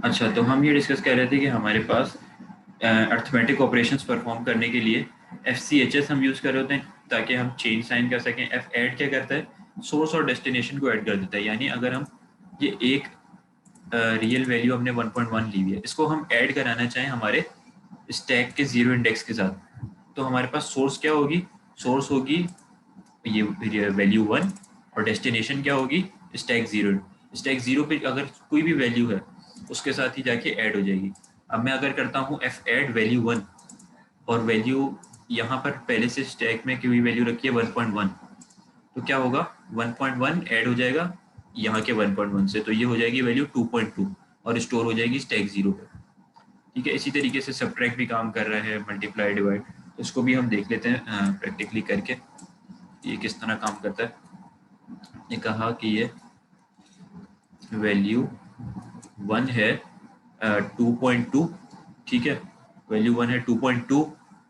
अच्छा, तो हम ये डिस्कस कर रहे थे कि हमारे पास अर्थमेटिक ऑपरेशंस परफॉर्म करने के लिए FCHS हम यूज़ कर रहे होते हैं ताकि हम चेंज साइन कर सकें। F ऐड क्या करता है, सोर्स और डेस्टिनेशन को ऐड कर देता है। यानी अगर हम ये एक रियल वैल्यू हमने 1.1 ली हुई है, इसको हम ऐड कराना चाहें हमारे स्टैक के जीरो इंडेक्स के साथ, तो हमारे पास सोर्स क्या होगी, सोर्स होगी ये वैल्यू 1 और डेस्टिनेशन क्या होगी स्टैक 0। स्टैक 0 पे अगर कोई भी वैल्यू है उसके साथ ही जाके ऐड हो जाएगी। अब मैं अगर करता हूँ F ऐड वैल्यू 1 और वैल्यू यहाँ पर पहले से स्टैक में कोई वैल्यू रखी है 1.1, तो क्या होगा 1.1 ऐड हो जाएगा यहाँ के 1.1 से, तो ये हो जाएगी वैल्यू 2.2 और स्टोर हो जाएगी स्टैक 0 पे। ठीक है, इसी तरीके से सब्ट्रैक्ट भी काम कर रहा है, मल्टीप्लाई डिवाइड, इसको भी हम देख लेते हैं प्रैक्टिकली करके ये किस तरह काम करता है। ये कहा कि ये वैल्यू 1 है 2.2, ठीक है, वैल्यू 1 है 2.2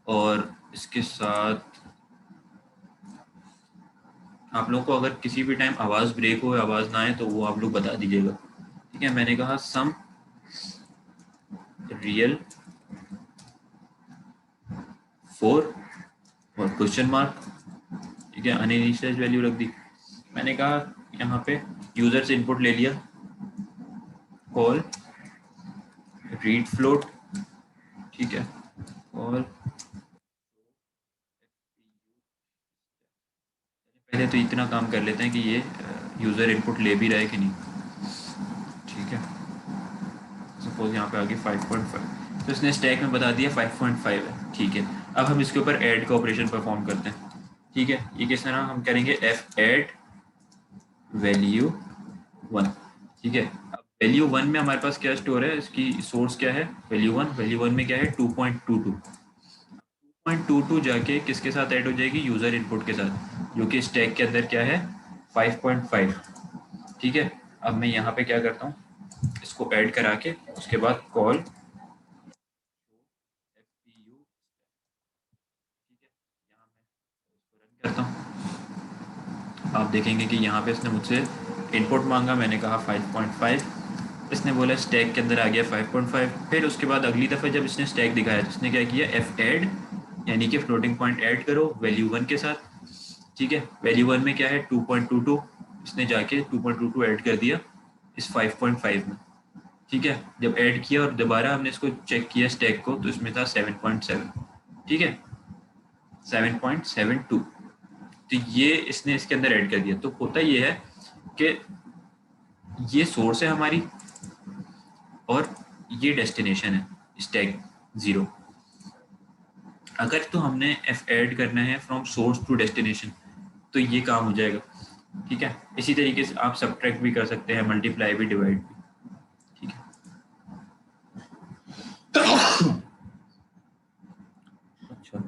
और इसके साथ आप लोगों को अगर किसी भी टाइम आवाज़ ब्रेक हो, आवाज़ ना आए तो वो आप लोग बता दीजिएगा। ठीक है, मैंने कहा सम रियल 4 और क्वेश्चन मार्क, ठीक है, अनइनिशियलाइज्ड वैल्यू रख दी। मैंने कहा यहाँ पे यूजर से इनपुट ले लिया, कॉल रीड फ्लोट, ठीक है, और पहले तो इतना काम कर लेते हैं कि ये यूज़र इनपुट ले भी रहा है कि नहीं। ठीक है, सपोज यहाँ पे आ गया 5.5, तो इसने स्टैक में बता दिया 5.5 है। ठीक है, अब हम इसके ऊपर ऐड का ऑपरेशन परफॉर्म करते हैं। ठीक है, ये किस तरह हम करेंगे, F ऐड वैल्यू 1। ठीक है, अब वैल्यू 1 में हमारे पास क्या स्टोर है, इसकी सोर्स क्या है, वैल्यू 1, वैल्यू 1 में क्या है 2.22, 2.22 जाके किसके साथ ऐड हो जाएगी, यूज़र इनपुट के साथ, जो कि स्टैक के अंदर क्या है 5.5। ठीक है, अब मैं यहाँ पे क्या करता हूँ, इसको ऐड करा के उसके बाद कॉल FPU, ठीक है, यहाँ मैं इसको रन करता हूँ। आप देखेंगे कि यहाँ पे इसने मुझसे इनपुट मांगा, मैंने कहा 5.5, इसने बोला स्टैक के अंदर आ गया 5.5। फिर उसके बाद अगली दफ़ा जब इसने स्टैक दिखाया तो इसने क्या किया, F ऐड यानी कि फ्लोटिंग पॉइंट ऐड करो वैल्यू 1 के साथ। ठीक है, वैल्यू 1 में क्या है 2.22, इसने जाके 2.22 ऐड कर दिया इस 5.5 में। ठीक है, जब ऐड किया और दोबारा हमने इसको चेक किया स्टैक को तो इसमें था 7.7, ठीक है 7.72, तो ये इसने इसके अंदर ऐड कर दिया। तो होता ये है कि ये सोर्स है हमारी और ये डेस्टिनेशन है स्टैक 0। अगर तो हमने F ऐड करना है फ्रॉम सोर्स टू डेस्टिनेशन तो ये काम हो जाएगा। ठीक है, इसी तरीके से आप सब्ट्रैक्ट भी कर सकते हैं, मल्टीप्लाई भी, डिवाइड भी। ठीक है, अच्छा,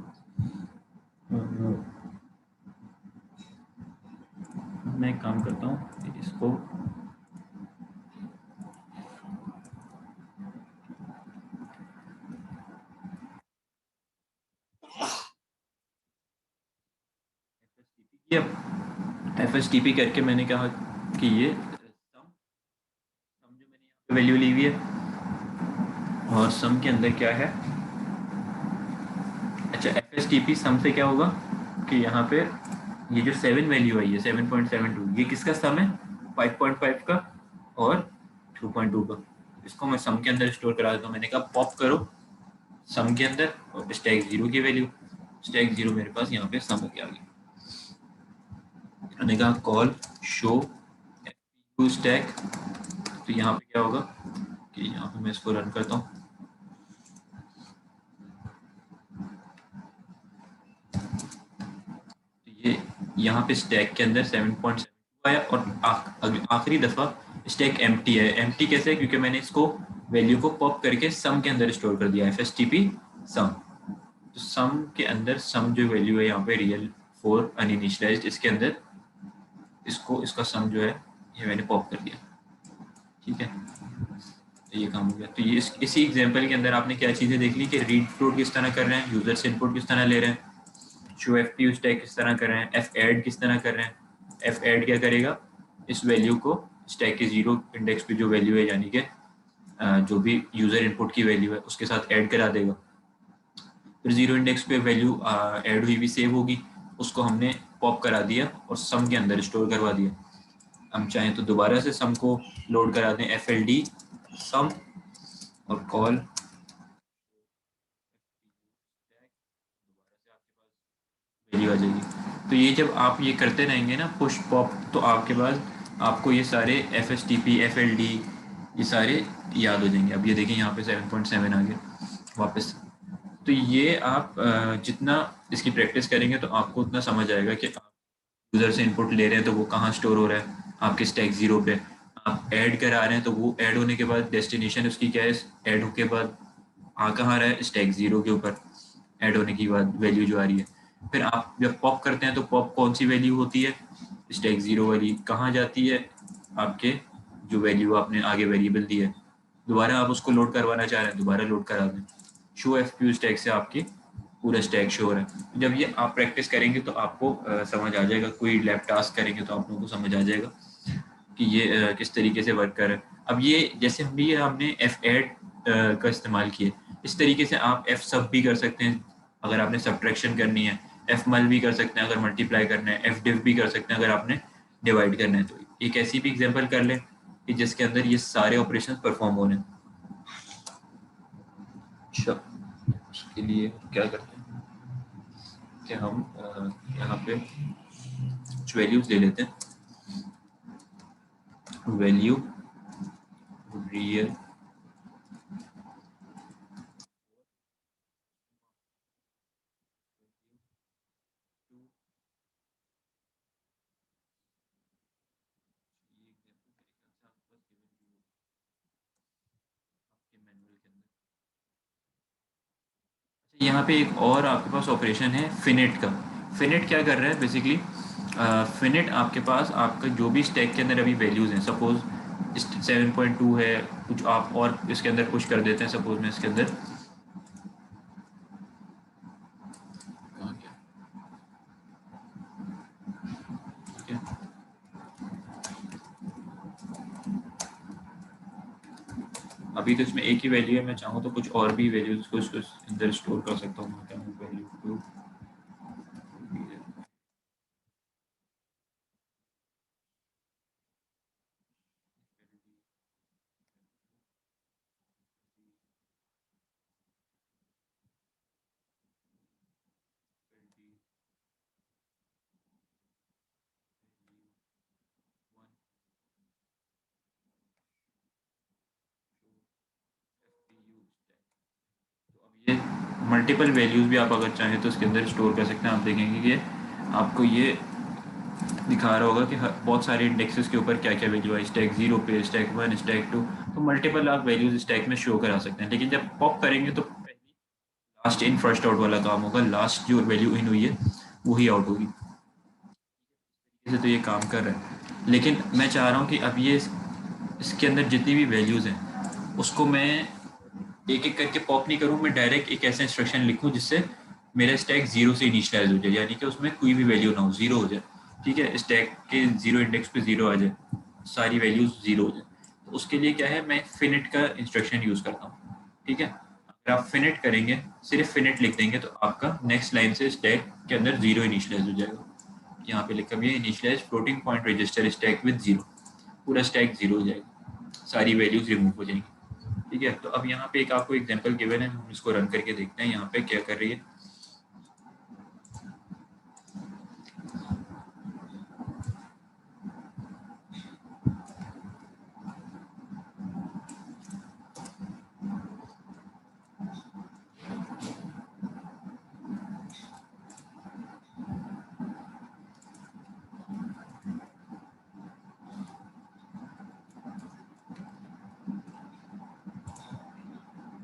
मैं एक काम करता हूँ इसको, किया FSTP करके मैंने कहा कि ये सम जो मैंने यहाँ पे वैल्यू ली हुई है और सम के अंदर क्या है, अच्छा FSTP सम से क्या होगा कि यहाँ पे ये जो 7 वैल्यू आई है 7.72, ये किसका सम है 5.5 का और 2.2 का। इसको मैं सम के अंदर स्टोर करा देता हूँ। मैंने कहा पॉप करो सम के अंदर और स्टैक 0 की वैल्यू, स्टैक 0 मेरे पास यहाँ पे सम होके आ गई। मैंने कहा कॉल शो FPU स्टैक, तो यहाँ पे क्या होगा कि यहाँ पे मैं इसको रन करता हूँ, तो ये यहाँ पे स्टैक के अंदर 7.72 आया और आखिरी दफ़ा स्टैक एम्प्टी है। एम्प्टी कैसे है, क्योंकि मैंने इसको वैल्यू को पॉप करके सम के अंदर स्टोर कर दिया, FSTP सम। तो सम के अंदर सम जो वैल्यू है यहाँ पे रियल 4 अनइनिशियलाइज्ड, इसके अंदर इसको इसका सम जो है ये मैंने पॉप कर दिया। ठीक है, तो ये काम हो गया। तो ये इसी एग्जांपल के अंदर आपने क्या चीज़ें देख ली कि रीड फ्लोट किस तरह कर रहे हैं, यूजर से इनपुट किस तरह ले रहे हैं, शो FPU स्टैक किस तरह कर रहे हैं, F ऐड किस तरह कर रहे हैं। F ऐड क्या करेगा, इस वैल्यू को स्टैक के 0 इंडेक्स पे जो वैल्यू है यानी कि जो भी यूजर इनपुट की वैल्यू है उसके साथ ऐड करा देगा। फिर जीरो इंडेक्स पे वैल्यू ऐड हुई भी सेव होगी, उसको हमने पॉप करा दिया और सम के अंदर स्टोर करवा दिया। हम चाहें तो दोबारा से सम को लोड करा दें, एफ एल डी सम, और कॉल वैल्यू आ जाएगी। तो ये जब आप ये करते रहेंगे ना पुश पॉप, तो आपके पास आपको ये सारे F S T P F L D ये सारे याद हो जाएंगे। अब ये देखिए यहाँ पे 7.7 आ गया वापस। तो ये आप जितना इसकी प्रैक्टिस करेंगे तो आपको उतना समझ आएगा कि आप यूज़र से इनपुट ले रहे हैं तो वो कहाँ स्टोर हो रहा है आपके स्टैक जीरो पे। आप ऐड करा रहे हैं तो वो ऐड होने के बाद डेस्टिनेशन उसकी क्या है, ऐड होने के बाद आ कहाँ रहा है, स्टैक जीरो के ऊपर ऐड होने की बाद वैल्यू जो आ रही है। फिर आप जब पॉप करते हैं तो पॉप कौन सी वैल्यू होती है, स्टैक जीरो वाली कहाँ जाती है, आपके जो वैल्यू आपने आगे वेरिएबल दी है। दोबारा आप उसको लोड करवाना चाह रहे हैं, दोबारा लोड करा दें। Show F P U stack से आपकी पूरा स्टैक शो हो रहा है। जब ये आप प्रैक्टिस करेंगे तो आपको समझ आ जाएगा। कोई लैब टास्क करेंगे तो आप लोगों को समझ आ जाएगा कि ये किस तरीके से वर्क कर रहा है। अब ये जैसे हमने एफ एड का इस्तेमाल किया, इस तरीके से आप एफ सब भी कर सकते हैं अगर आपने सब्ट्रैक्शन करनी है, एफ मल भी कर सकते हैं अगर मल्टीप्लाई करना है, एफ डिव भी कर सकते हैं अगर आपने डिवाइड करना है। तो एक ऐसी भी एग्जांपल कर लें कि जिसके अंदर ये सारे ऑपरेशन परफॉर्म हो रहे हैं। अच्छा, उसके लिए क्या करते हैं कि हम यहाँ पे कुछ वैल्यूज ले लेते हैं। वैल्यू रियल यहाँ पे एक और आपके पास ऑपरेशन है फिनिट का। फिनिट क्या कर रहा है बेसिकली, फिनिट आपके पास आपका जो भी स्टैक के अंदर अभी वैल्यूज हैं, सपोज 7.2 है, कुछ आप और इसके अंदर पुश कर देते हैं, सपोज मैं इसके अंदर कहाँ गया? ठीक है? अभी तो इसमें एक ही वैल्यू है, मैं चाहूँ तो कुछ और भी वैल्यूज को इसको अंदर स्टोर कर सकता हूँ। वैल्यू टू ये मल्टीपल वैल्यूज भी आप अगर चाहें तो इसके अंदर स्टोर कर सकते हैं। आप देखेंगे कि आपको ये दिखा रहा होगा कि बहुत सारे इंडेक्सेस के ऊपर क्या क्या वैल्यू है, स्टैक जीरो पे, स्टैक वन, स्टैक टू। तो मल्टीपल आप वैल्यूज स्टैक में शो करा सकते हैं। लेकिन जब पॉप करेंगे तो लास्ट इन फर्स्ट आउट वाला काम होगा, लास्ट जो वैल्यू इन हुई है वही आउट होगी। इसे तो ये काम कर रहा है, लेकिन मैं चाह रहा हूँ कि अब ये इसके अंदर जितनी भी वैल्यूज़ हैं उसको मैं एक एक करके पॉप नहीं करूँ, मैं डायरेक्ट एक ऐसा इंस्ट्रक्शन लिखूँ जिससे मेरा स्टैक जीरो से इनिशियलाइज हो जाए, यानी कि उसमें कोई भी वैल्यू ना हो, जीरो हो जाए। ठीक है, स्टैक के जीरो इंडेक्स पे जीरो आ जाए, सारी वैल्यूज जीरो हो जाए। तो उसके लिए क्या है, मैं फिनिट का इंस्ट्रक्शन यूज़ करता हूँ। ठीक है, अगर आप फिनिट करेंगे, सिर्फ फिनिट लिख देंगे तो आपका नेक्स्ट लाइन से स्टैक के अंदर जीरो इनिशियलाइज हो जाएगा। यहाँ पे लिखा भी है initialise floating point register stack with zero, पूरा स्टैक जीरो हो जाएगा, सारी वैल्यूज रिमूव हो जाएंगी। ठीक है, तो अब यहाँ पे एक आपको एग्जांपल गिवन है, हम इसको रन करके देखते हैं यहाँ पे क्या कर रही है।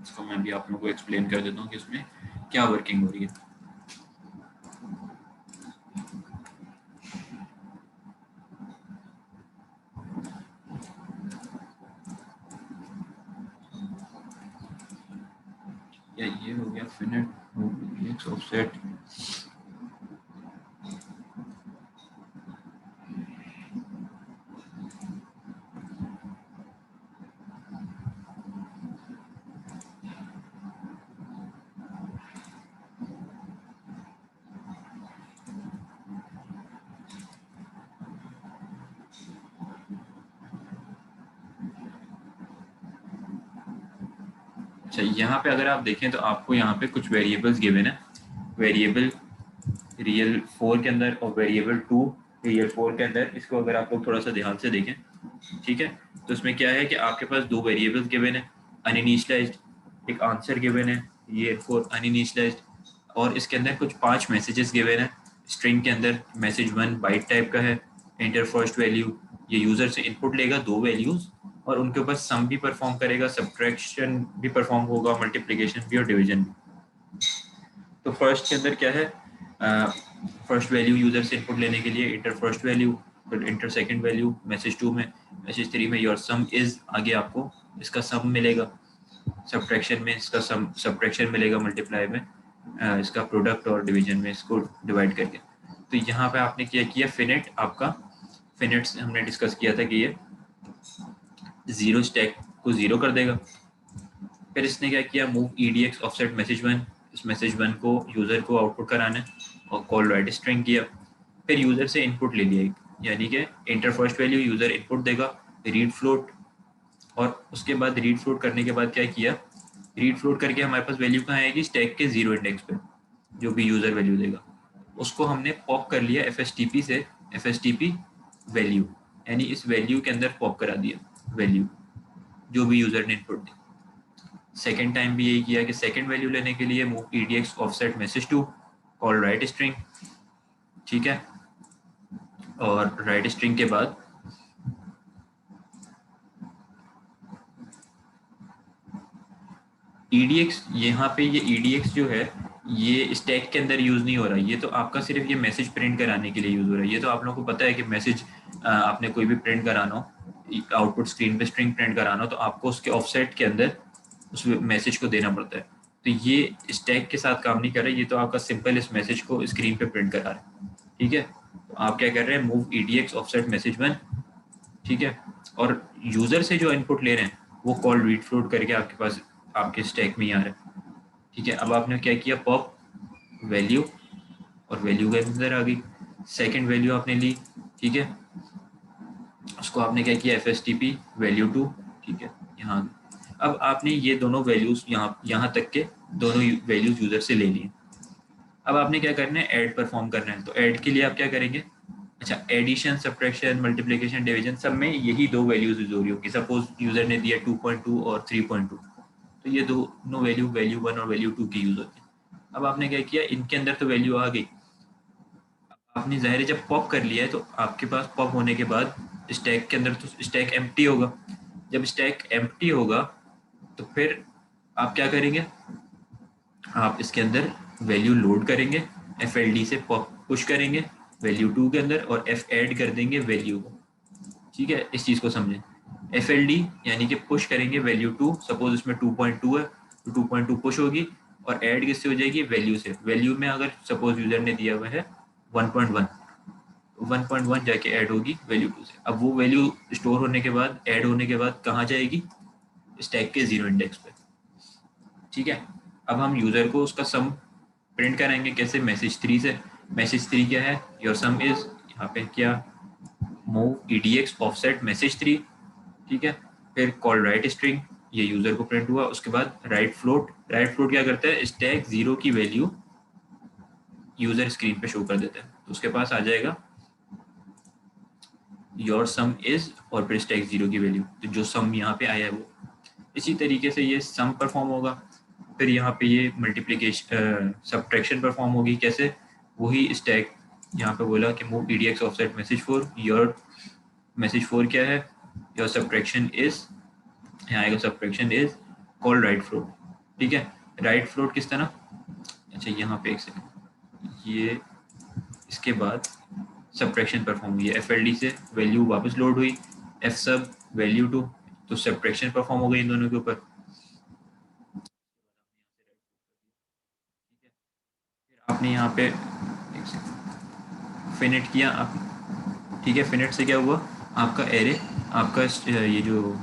इसको मैं भी आप लोगों को एक्सप्लेन कर देता हूँ कि इसमें क्या वर्किंग हो रही है। या ये हो गया फिनिट ऑफसेट। अच्छा, यहाँ पे अगर आप देखें तो आपको यहाँ पे कुछ वेरिएबल्स गिवन है, वेरिएबल रियल 4 के अंदर और वेरिएबल 2 रियल 4 के अंदर। इसको अगर आप लोग थोड़ा सा ध्यान से देखें, ठीक है, तो इसमें क्या है कि आपके पास दो वेरिएबल्स गिवन है, अनइनिशियलाइज्ड, एक आंसर गिवन है ये फॉर अनइनिशियलाइज्ड, और इसके अंदर कुछ 5 मैसेजेस गिवन है। स्ट्रिंग के अंदर मैसेज 1 बाइट टाइप का है, एंटर फर्स्ट वैल्यू, ये यूजर से इनपुट लेगा दो वैल्यूज और उनके ऊपर सम भी परफॉर्म करेगा, सब्ट्रैक्शन भी परफॉर्म होगा, मल्टीप्लिकेशन भी और डिवीजन भी। तो फर्स्ट के अंदर क्या है, फर्स्ट वैल्यू यूजर से इनपुट लेने के लिए इंटर फर्स्ट वैल्यू, फिर इंटर सेकंड वैल्यू मैसेज 2 में, मैसेज 3 में योर सम इज, आगे आपको इसका सम मिलेगा, सब्ट्रैक्शन में इसका सम सब्ट्रैक्शन मिलेगा, मल्टीप्लाई में इसका प्रोडक्ट और डिवीजन में इसको डिवाइड करके। तो यहाँ पे आपने क्या किया, फिनिट, आपका फिनिट से हमने डिस्कस किया था कि ये जीरो स्टैक को जीरो कर देगा। फिर इसने क्या किया, मूव EDX ऑफसेट मैसेज 1, इस मैसेज 1 को यूज़र को आउटपुट कराना है और कॉल राइट स्ट्रिंग किया। फिर यूज़र से इनपुट ले लिया, यानी कि inter first value user input देगा, रीड फ्लोट, और उसके बाद रीड फ्लोट करने के बाद क्या किया, रीड फ्लोट करके हमारे पास वैल्यू कहाँ आएगी, स्टैक के जीरो इंडेक्स पे, जो भी यूज़र वैल्यू देगा उसको हमने पॉप कर लिया FSTP से, FSTP वैल्यू, यानी इस वैल्यू के अंदर पॉप करा दिया वैल्यू जो भी यूज़र ने इनपुट दी। सेकेंड टाइम भी यही किया कि सेकेंड वैल्यू लेने के लिए move EDX offset message 2, call right string, ठीक है, और राइट स्ट्रिंग के बाद EDX, यहाँ पे ये EDX जो है ये स्टैक के अंदर यूज नहीं हो रहा, ये तो आपका सिर्फ ये मैसेज प्रिंट कराने के लिए यूज हो रहा है। ये तो आप लोगों को पता है कि मैसेज आपने कोई भी प्रिंट कराना हो, आउटपुट स्क्रीन पे स्ट्रिंग प्रिंट कराना हो, तो आपको उसके ऑफसेट के अंदर उस मैसेज को देना पड़ता है। तो ये स्टैक के साथ काम नहीं कर रहा है, ये तो आपका सिंपल इस मैसेज को स्क्रीन पे प्रिंट करा रहा है, ठीक है। तो आप क्या कर रहे हैं, मूव EDX ऑफसेट मैसेज 1, ठीक है, और यूजर से जो इनपुट ले रहे हैं वो कॉल रीड फ्लोट करके आपके पास आपके स्टैक में ही आ रहा है, ठीक है। अब आपने क्या किया, पॉप वैल्यू, और वैल्यू के अंदर आ गई, सेकंड वैल्यू आपने ली, ठीक है, उसको आपने क्या किया, FSTP वैल्यू 2, ठीक है, यहाँ। अब आपने ये दोनों वैल्यूज यहाँ तक के दोनों वैल्यूज यूजर से ले लिए। अब आपने क्या करना है, ऐड परफॉर्म करना है। तो ऐड के लिए आप क्या करेंगे, अच्छा, एडिशन, सब्ट्रैक्शन, मल्टीप्लिकेशन, डिवीजन, सब में यही दो वैल्यूज यूज हो रही होगी। सपोज यूजर ने दिया 2.2 और 3.2, तो ये दोनों वैल्यू, वैल्यू 1 और वैल्यू 2 की यूज होती है। अब आपने क्या किया, इनके अंदर तो वैल्यू आ गई, आपने ज़ाहिर है जब पॉप कर लिया है तो आपके पास पॉप होने के बाद स्टैक के अंदर तो स्टैक एम्प्टी होगा। जब स्टैक एम्प्टी होगा तो फिर आप क्या करेंगे, आप इसके अंदर वैल्यू लोड करेंगे, FLD से पुश करेंगे वैल्यू 2 के अंदर और F ऐड कर देंगे वैल्यू को, ठीक है। इस चीज़ को समझें, FLD यानी कि पुश करेंगे वैल्यू 2, सपोज इसमें 2.2 है तो 2.2 पुश होगी और ऐड किससे हो जाएगी, वैल्यू से। वैल्यू में अगर सपोज यूजर ने दिया हुआ है 1.1, 1.1 जाके ऐड होगी वैल्यू 2 से। अब वो वैल्यू स्टोर होने के बाद, ऐड होने के बाद कहाँ जाएगी, स्टैक के जीरो इंडेक्स पे, ठीक है। अब हम यूजर को उसका सम प्रिंट कराएंगे कैसे, मैसेज 3 से। मैसेज 3 क्या है, योर सम इज, यहाँ पे क्या, मूव EDX ऑफसेट मैसेज 3, ठीक है, फिर कॉल राइट स्ट्रिंग, ये यूजर को प्रिंट हुआ। उसके बाद राइट फ्लोट, राइट फ्लोट क्या करता है, स्टैक जीरो की वैल्यू यूजर स्क्रीन पे शो कर देता है, तो उसके पास आ जाएगा योर सम इज और फिर स्टैक जीरो की वैल्यू, तो जो सम यहाँ पे आया है वो। इसी तरीके से ये सम परफॉर्म होगा। फिर यहाँ पे ये मल्टीप्लिकेशन, सब्ट्रैक्शन परफॉर्म होगी कैसे, वही स्टैक यहाँ पे बोला कि move EDX offset message 4, your message 4 क्या है, योर सब्ट्रैक्शन इज, यहाँ आएगा subtraction is call right float, ठीक है। राइट फ्लोट किस तरह, अच्छा यहाँ पे एक सेकंड, ये इसके बाद सब्ट्रैक्शन परफॉर्म हुई है, FLD से वैल्यू वापस लोड हुई, F सब वैल्यू 2, तो सब्ट्रैक्शन परफॉर्म हो गई इन दोनों के ऊपर। आपने यहाँ पे फिनिट किया आप, ठीक है, फिनिट से क्या हुआ, आपका एरे, आपका ये जो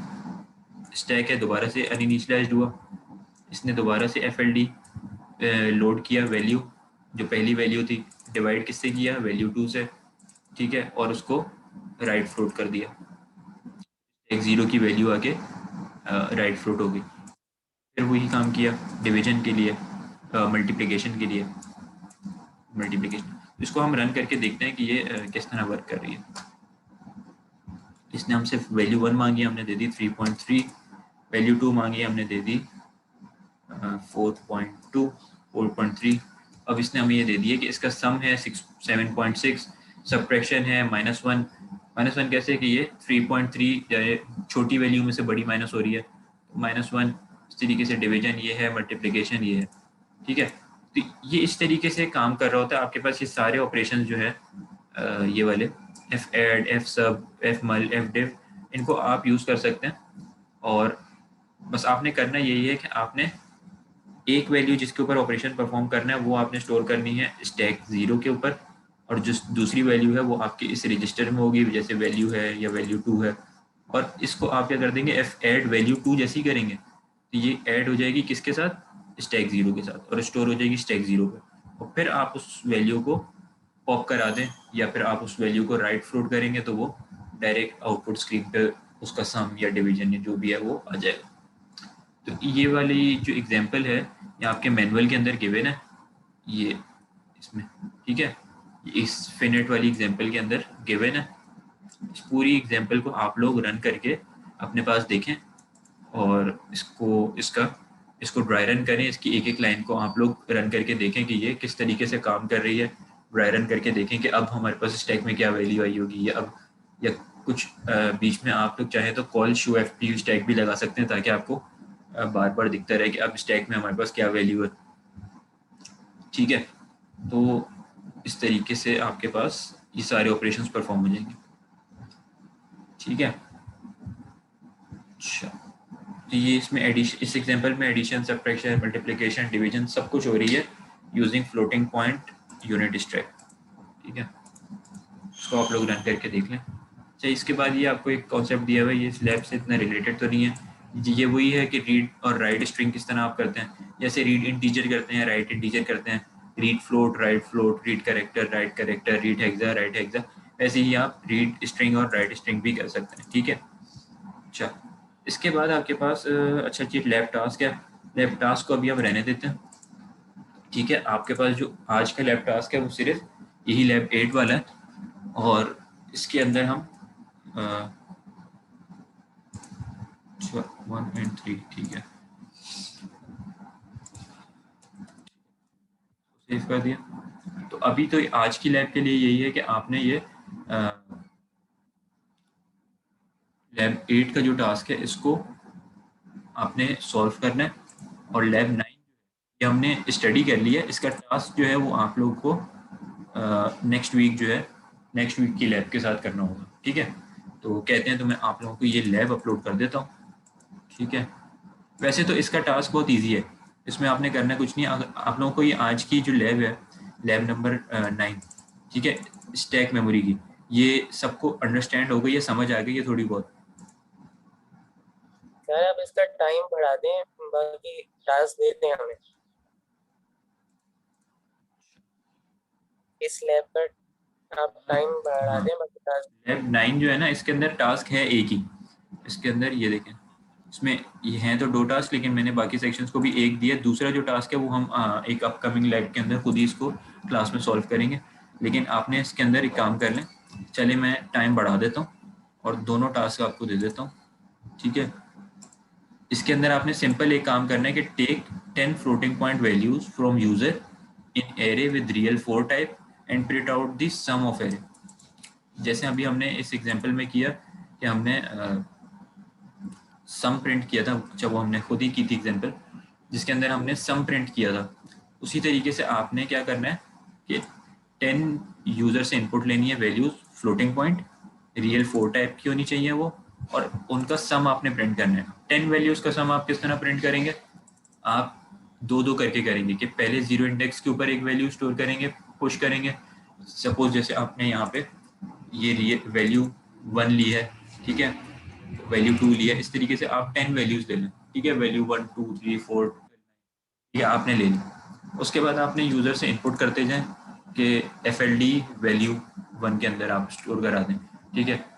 स्टैक है दोबारा से अनइनिशियलाइज्ड हुआ। इसने दोबारा से FLD लोड किया वैल्यू, जो पहली वैल्यू थी, डिवाइड किससे किया, वैल्यू 2 से, ठीक है, और उसको राइट फ्लोट कर दिया, एक जीरो की वैल्यू आके राइट फ्लोट हो गई। फिर वही काम किया डिवीजन के लिए, मल्टीप्लिकेशन के लिए, मल्टीप्लिकेशन। इसको हम रन करके देखते हैं कि ये किस तरह वर्क कर रही है। इसने हमसे वैल्यू 1 मांगी, हमने दे दी 3.3, वैल्यू 2 मांगी, हमने दे दी 4.2, 4.3। अब इसने हमें ये दे दिया कि इसका सम है 7.6, सब्ट्रैक्शन है -1। -1 कैसे कि ये 3.3 छोटी वैल्यू में से बड़ी माइनस हो रही है, -1। इस तरीके से डिवीजन ये है, मल्टीप्लिकेशन ये है, ठीक है। तो ये इस तरीके से काम कर रहा होता है। आपके पास ये सारे ऑपरेशन जो है ये वाले एफ एड, एफ सब, एफ मल, एफ डिव, इनको आप यूज़ कर सकते हैं। और बस आपने करना यही है कि आपने एक वैल्यू जिसके ऊपर ऑपरेशन परफॉर्म करना है वो आपने स्टोर करनी है स्टैक 0 के ऊपर, और जो दूसरी वैल्यू है वो आपके इस रजिस्टर में होगी, जैसे वैल्यू है या वैल्यू 2 है। और इसको आप क्या कर देंगे, एफ एड वैल्यू 2 जैसे ही करेंगे तो ये ऐड हो जाएगी किसके साथ, स्टैक 0 के साथ, और स्टोर हो जाएगी स्टैक 0 पर। और फिर आप उस वैल्यू को पॉप करा दें, या फिर आप उस वैल्यू को राइट फ्लोट करेंगे तो वो डायरेक्ट आउटपुट स्क्रीन पे उसका सम या डिवीजन या जो भी है वो आ जाएगा। तो ये वाली जो एग्जांपल है ये आपके मैनुअल के अंदर गिवन है, ये इसमें, ठीक है, इस फिनिट वाली एग्जांपल के अंदर गिवन है। इस पूरी एग्जांपल को आप लोग रन करके अपने पास देखें, और इसको ड्राई रन करें। इसकी एक एक लाइन को आप लोग रन करके देखें कि ये किस तरीके से काम कर रही है। ड्राई रन करके देखें कि अब हमारे पास स्टैक में क्या वैल्यू आई होगी, या अब या कुछ बीच में आप लोग चाहे तो call show F P stack भी लगा सकते हैं, ताकि आपको बार बार दिखता रहे कि अब स्टैक में हमारे पास क्या वैल्यू है, ठीक है। तो इस तरीके से आपके पास ये सारे ऑपरेशंस परफॉर्म हो जाएंगे, ठीक है। अच्छा, तो ये इसमें एडिशन, इस एग्जांपल में एडिशन, सब्ट्रैक्शन, मल्टीप्लिकेशन, डिवीजन सब कुछ हो रही है using floating point unit stack, ठीक है। इसको आप लोग रन करके देख लें। अच्छा, इसके बाद ये आपको एक कॉन्सेप्ट दिया हुआ है, ये स्लैब से इतना रिलेटेड तो नहीं है। ये वही है कि रीड और राइट स्ट्रिंग किस तरह आप करते हैं। जैसे रीड इंटीजर करते हैं, राइट इंटीजर करते हैं, read float, right float, read character, right character, read hexa, right hexa, ऐसे ही आप रीड स्ट्रिंग और राइट स्ट्रिंग भी कर सकते हैं, ठीक है। अच्छा, इसके बाद आपके पास अच्छा चीज लैब टास्क है। लैब टास्क को अभी हम रहने देते हैं, ठीक है। आपके पास जो आज का लैब टास्क है वो सिर्फ यही लैब 8 वाला है, और इसके अंदर हम 1 एंड 3, ठीक है, सेव कर दिया। तो अभी तो आज की लैब के लिए यही है कि आपने ये लैब 8 का जो टास्क है इसको आपने सॉल्व करना है। और लैब 9 ये हमने स्टडी कर लिया है, इसका टास्क जो है वो आप लोग को नेक्स्ट वीक जो है, नेक्स्ट वीक की लैब के साथ करना होगा, ठीक है। तो कहते हैं तो मैं आप लोगों को ये लैब अपलोड कर देता हूँ, ठीक है। वैसे तो इसका टास्क बहुत इजी है, इसमें आपने करना कुछ नहीं। अगर आप लोगों को ये आज की जो लैब है, लैब नंबर 9, ठीक है, स्टैक मेमोरी की, ये सबको अंडरस्टैंड हो गई है, समझ आ गई है थोड़ी बहुत। सर आप इसका टाइम बढ़ा दें, बाकी टास्क दे दें हमें। इस लैब का आप टाइम बढ़ा हाँ, दें, बाकी टास्क। लैब 9 जो है ना, इसके अंदर टास्क है एक ही। इसके अंदर ये देखें, इसमें ये हैं तो 2 टास्क, लेकिन मैंने बाकी सेक्शंस को भी एक दिया। दूसरा जो टास्क है वो हम एक अपकमिंग लैब के अंदर खुद ही इसको क्लास में सॉल्व करेंगे। लेकिन आपने इसके अंदर एक काम कर लें, चले मैं टाइम बढ़ा देता हूँ और दोनों टास्क आपको दे देता हूँ, ठीक है। इसके अंदर आपने सिंपल एक काम करना है कि take 10 floating point values from user in array with real 4 type and print out the sum of array. जैसे अभी हमने इस एग्जांपल में किया कि हमने सम प्रिंट किया था, जब वो हमने खुद ही की थी एग्जांपल जिसके अंदर हमने सम प्रिंट किया था, उसी तरीके से आपने क्या करना है कि 10 यूजर से इनपुट लेनी है values, floating point, real 4 type की होनी चाहिए वो, और उनका सम आपने प्रिंट करना है। 10 वैल्यूज का सम आप किस तरह प्रिंट करेंगे, आप दो दो करके करेंगे कि पहले 0 इंडेक्स के ऊपर एक वैल्यू स्टोर करेंगे, पुश करेंगे। सपोज जैसे आपने यहाँ पे ये वैल्यू 1 ली है, ठीक है, वैल्यू 2 ली है, इस तरीके से आप 10 वैल्यूज ले लें, ठीक है, वैल्यू 1 2 3 4 ये आपने ले ली। उसके बाद आपने यूज़र से इनपुट करते जाएं कि एफ एल डी वैल्यू 1 के अंदर आप स्टोर करा दें, ठीक है।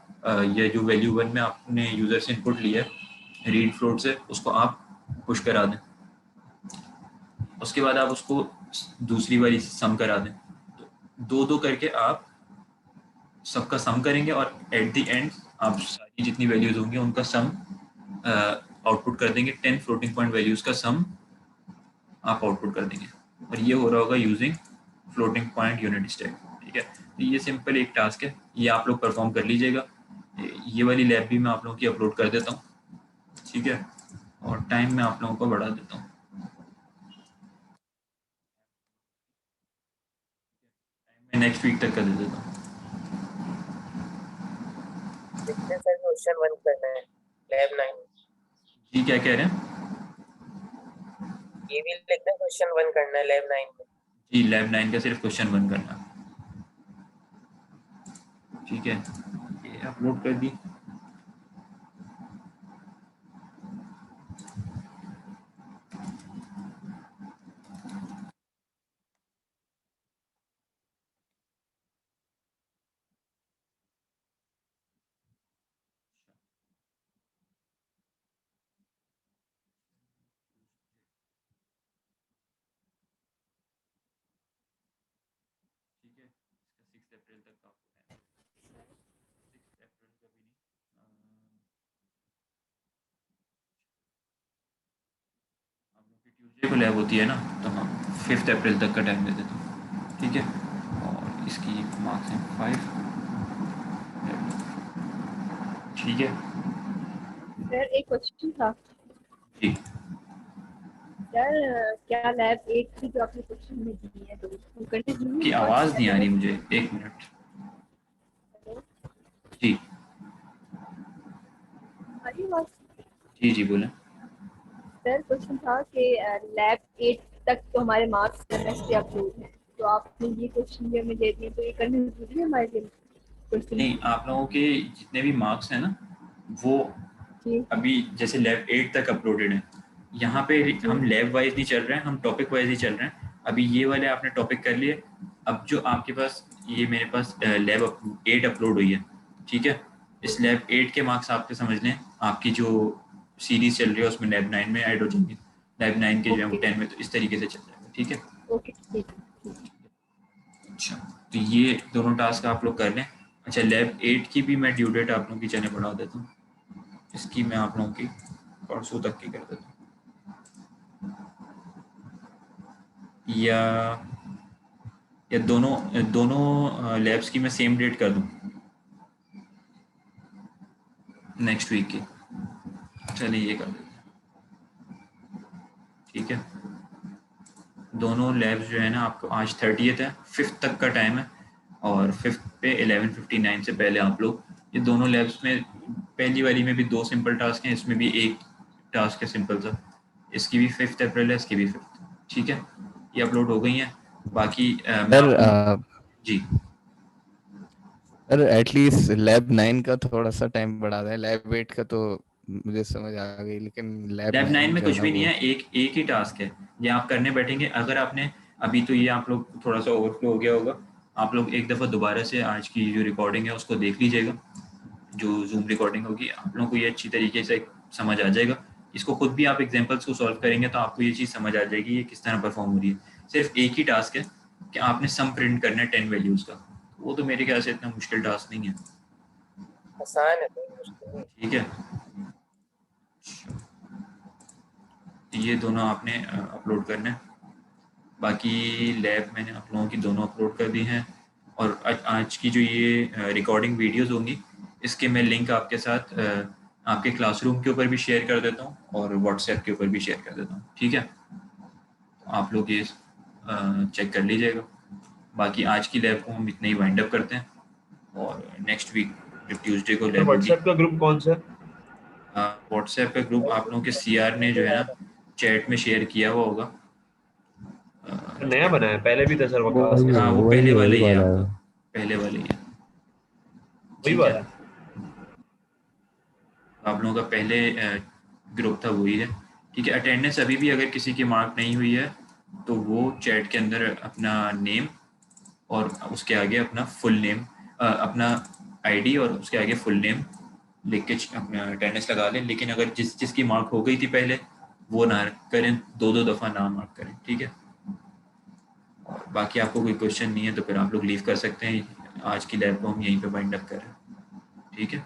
ये जो वैल्यू 1 में आपने यूज़र से इनपुट लिया है रीड फ्लोट से, उसको आप पुश करा दें। उसके बाद आप उसको दूसरी वाली सम करा दें। तो दो दो करके आप सबका सम करेंगे और एट द एंड आप सारी जितनी वैल्यूज होंगी उनका सम आउटपुट कर देंगे। 10 फ्लोटिंग पॉइंट वैल्यूज का सम आप आउटपुट कर देंगे और ये हो रहा होगा using floating point unit stack. ठीक है, तो ये सिंपल एक टास्क है, ये आप लोग परफॉर्म कर लीजिएगा। ये वाली लैब भी मैं आप लोगों की अपलोड कर देता हूँ। ठीक है, और टाइम मैं आप लोगों को बढ़ा देता हूँ, मैं नेक्स्ट वीक तक कर दे देता हूँ। कितने सर क्वेश्चन 1 करना है लैब 9? जी क्या कह रहे हैं? ये भी लिखना है क्वेश्चन 1 करना है लैब 9 में। जी लैब 9 का सिर्फ क्वेश्चन 1 करना। ठीक है, ये अपलोड कर दी। ठीक है, इसका 6 अप्रैल तक का आपको है। 6 अप्रैल का भी नहीं, आप लोग की ट्यूसडे को लैब होती है ना, तो हाँ 5 अप्रैल तक का टाइम दे देता हूँ। ठीक है, और इसकी मार्क्स हैं 5। ठीक है सर एक क्वेश्चन था जी। सर, क्या लैब 8 की जो आपने क्वेश्चन में दी है तो उसको कंटिन्यू आपकी आवाज़ नहीं आ रही मुझे, एक मिनट। जी हमारी बात। जी जी बोलें। सर क्वेश्चन था कि लैब 8 तक तो हमारे मार्क्स सेमेस्टर अपलोड हैं, तो आपने ये क्वेश्चन भी हमें दे दिए, तो ये करना जरूरी है हमारे लिए क्वेश्चन? नहीं, आप लोगों के जितने भी मार्क्स हैं ना, वो जी अभी जैसे लैब 8 तक अपलोडेड है। यहाँ पे जी हम लैब वाइज नहीं चल रहे हैं, हम टॉपिक वाइज ही चल रहे हैं। अभी ये वाले आपने टॉपिक कर लिए, अब जो आपके पास ये मेरे पास लैब 8 अपलोड हुई है। ठीक है, इस लैब 8 के मार्क्स आपके समझ लें, आपकी जो सीरीज चल रही है उसमें लैब 9 में ऐड हो जाएंगे, लैब 9 के जो है वो ओके 10 में, तो इस तरीके से चल जाएगा। ठीक है, ओके ठीक है। अच्छा, तो ये दोनों टास्क आप लोग कर लें। अच्छा, लैब 8 की भी मैं ड्यू डेट आप लोगों की चने बढ़ा देता हूँ, इसकी मैं आप लोगों की परसों तक की कर देता हूँ, या दोनों दोनों लैब्स की मैं सेम डेट कर दूँ नेक्स्ट वीक की। चलिए ये कर देते हैं। ठीक है, दोनों लैब्स जो है ना, आपको आज 30th है, 5th तक का टाइम है, और 5th पे 11:59 से पहले आप लोग ये दोनों लैब्स में, पहली वाली में भी 2 सिंपल टास्क हैं, इसमें भी एक टास्क है सिंपल सा। इसकी भी 5th अप्रैल है, इसकी भी 5th। ठीक है, ये अपलोड हो गई हैं। बाकी मैं सर आपको जी सर एटलीस्ट लैब 9 का थोड़ा सा टाइम बढ़ा दें। लैब 8 का तो मुझे समझ आ गई, लेकिन लैब लैब 9 9 में जो है कुछ ना भी नहीं वो। है, एक ही टास्क है। ये आप करने बैठेंगे, अगर आपने अभी तो ये आप लोग थोड़ा सा ओवरफ्लो हो गया होगा, आप लोग एक दफ़ा दोबारा से आज की जो रिकॉर्डिंग है उसको देख लीजिएगा। जो जूम रिकॉर्डिंग होगी, आप लोगों को ये अच्छी तरीके से समझ आ जाएगा। इसको खुद भी आप एग्जांपल्स को सॉल्व करेंगे तो आपको ये चीज़ समझ आ जाएगी ये किस तरह परफॉर्म हो रही है। सिर्फ एक ही टास्क है कि आपने सम प्रिंट करना है 10 वैल्यूज़ का। वो तो मेरे ख्याल से इतना मुश्किल टास्क नहीं है। आसान है, कोई मुश्किल नहीं। ठीक है, ये दोनों आपने अपलोड करना है। बाकी लैब मैंने आप लोगों की दोनों अपलोड कर दी हैं, और आज की जो ये रिकॉर्डिंग वीडियोस होंगी, इसके मैं लिंक आपके साथ आपके क्लासरूम के ऊपर भी शेयर कर देता हूँ और व्हाट्सएप के ऊपर भी शेयर कर देता हूँ। ठीक है, तो आप लोग ये चेक कर लीजिएगा। बाकी आज की लैब को हम इतना ही वाइंड अप करते हैं, और नेक्स्ट वीक जब ट्यूसडे को लैब होगी। व्हाट्सएप का ग्रुप कौन सा है? व्हाट्सएप का ग्रुप आप लोगों के सीआर ने जो है ना चैट में शेयर किया हुआ होगा। नया बना है, पहले भी था सर वकास वही के है हाँ, साथ। वो वही पहले है वाला वही ही है वाला आपका, है। पहले वाला ही है। वही ठीक है, वाला है। आप लोगों का पहले ग्रुप था वही है। ठीक है, अटेंडेंस अभी भी अगर किसी की मार्क नहीं हुई है तो वो चैट के अंदर अपना नेम और उसके आगे अपना फुल नेम, अपना आईडी और उसके आगे फुल नेम लिख के अपना अटेंडेंस लगा लें। लेकिन अगर जिसकी मार्क हो गई थी पहले, वो ना करें, 2-2 दफ़ा ना मार्क करें, ठीक है। और बाकी आपको कोई क्वेश्चन नहीं है तो फिर आप लोग लीव कर सकते हैं। आज की लैब को हम यहीं पे वाइंड अप करें, ठीक है।